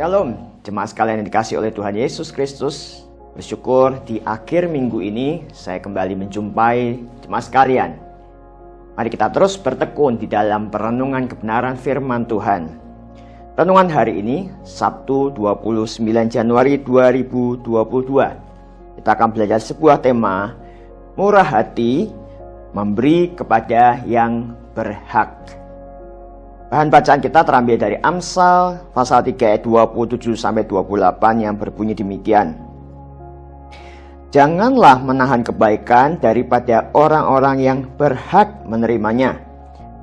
Shalom, jemaat sekalian yang dikasihi oleh Tuhan Yesus Kristus. Bersyukur di akhir minggu ini saya kembali menjumpai jemaat sekalian. Mari kita terus bertekun di dalam perenungan kebenaran firman Tuhan. Renungan hari ini, Sabtu 29 Januari 2022. Kita akan belajar sebuah tema, murah hati, memberi kepada yang berhak. Bahan bacaan kita terambil dari Amsal pasal 3 ayat 27-28 yang berbunyi demikian. Janganlah menahan kebaikan daripada orang-orang yang berhak menerimanya,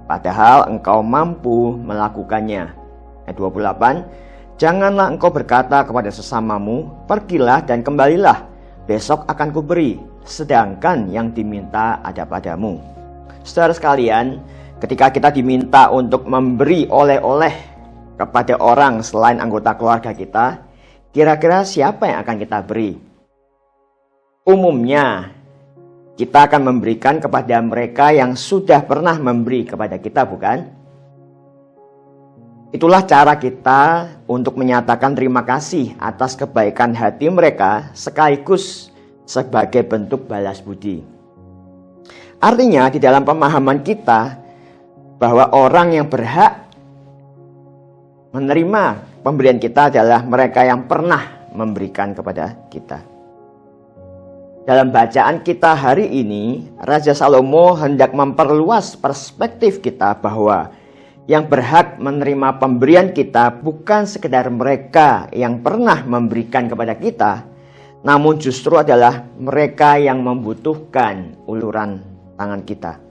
padahal engkau mampu melakukannya. Ayat 28, janganlah engkau berkata kepada sesamamu, pergilah dan kembalilah, besok akan kuberi, sedangkan yang diminta ada padamu. Saudara sekalian, ketika kita diminta untuk memberi oleh-oleh kepada orang selain anggota keluarga kita, kira-kira siapa yang akan kita beri? Umumnya, kita akan memberikan kepada mereka yang sudah pernah memberi kepada kita, bukan? Itulah cara kita untuk menyatakan terima kasih atas kebaikan hati mereka sekaligus sebagai bentuk balas budi. Artinya, di dalam pemahaman kita, bahwa orang yang berhak menerima pemberian kita adalah mereka yang pernah memberikan kepada kita. Dalam bacaan kita hari ini, Raja Salomo hendak memperluas perspektif kita bahwa yang berhak menerima pemberian kita bukan sekedar mereka yang pernah memberikan kepada kita, namun justru adalah mereka yang membutuhkan uluran tangan kita.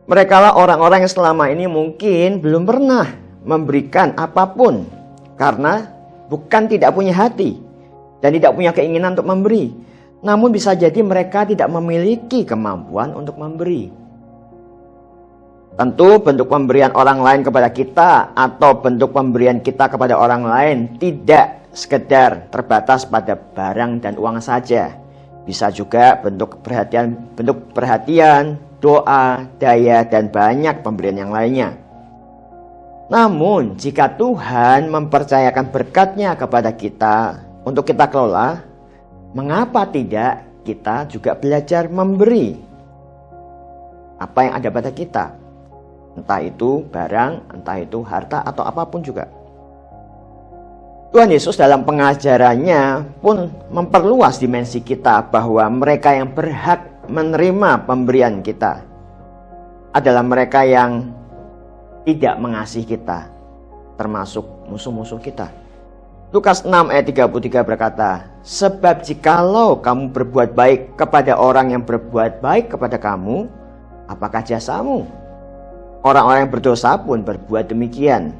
Mereka lah orang-orang yang selama ini mungkin belum pernah memberikan apapun karena bukan tidak punya hati dan tidak punya keinginan untuk memberi. Namun bisa jadi mereka tidak memiliki kemampuan untuk memberi. Tentu bentuk pemberian orang lain kepada kita atau bentuk pemberian kita kepada orang lain tidak sekedar terbatas pada barang dan uang saja. Bisa juga bentuk perhatian, doa, daya, dan banyak pemberian yang lainnya. Namun, jika Tuhan mempercayakan berkat-Nya kepada kita untuk kita kelola, mengapa tidak kita juga belajar memberi apa yang ada pada kita? Entah itu barang, entah itu harta, atau apapun juga. Tuhan Yesus dalam pengajarannya pun memperluas dimensi kita bahwa mereka yang berhak menerima pemberian kita adalah mereka yang tidak mengasihi kita, termasuk musuh-musuh kita. Lukas 6 ayat 33 berkata, sebab jikalau kamu berbuat baik kepada orang yang berbuat baik kepada kamu, apakah jasamu? Orang-orang yang berdosa pun berbuat demikian.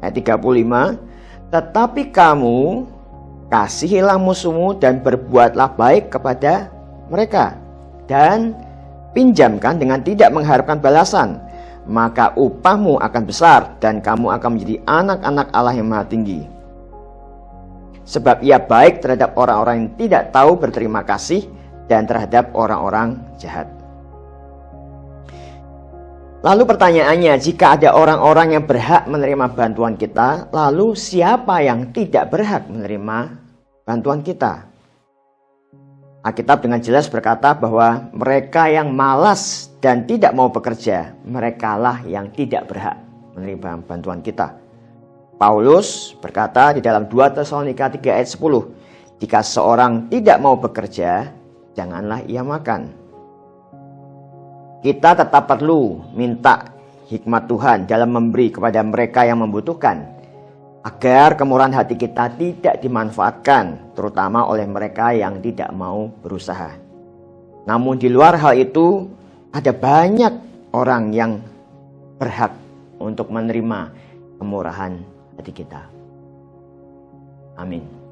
Ayat 35, tetapi kamu kasihilah musuhmu dan berbuatlah baik kepada mereka, dan pinjamkan dengan tidak mengharapkan balasan, maka upahmu akan besar dan kamu akan menjadi anak-anak Allah yang Maha Tinggi. Sebab ia baik terhadap orang-orang yang tidak tahu berterima kasih dan terhadap orang-orang jahat. Lalu pertanyaannya, jika ada orang-orang yang berhak menerima bantuan kita, lalu siapa yang tidak berhak menerima bantuan kita? Alkitab dengan jelas berkata bahwa mereka yang malas dan tidak mau bekerja, merekalah yang tidak berhak menerima bantuan kita. Paulus berkata di dalam 2 Tesalonika 3 ayat 10, jika seorang tidak mau bekerja, janganlah ia makan. Kita tetap perlu minta hikmat Tuhan dalam memberi kepada mereka yang membutuhkan, agar kemurahan hati kita tidak dimanfaatkan, terutama oleh mereka yang tidak mau berusaha. Namun di luar hal itu, ada banyak orang yang berhak untuk menerima kemurahan hati kita. Amin.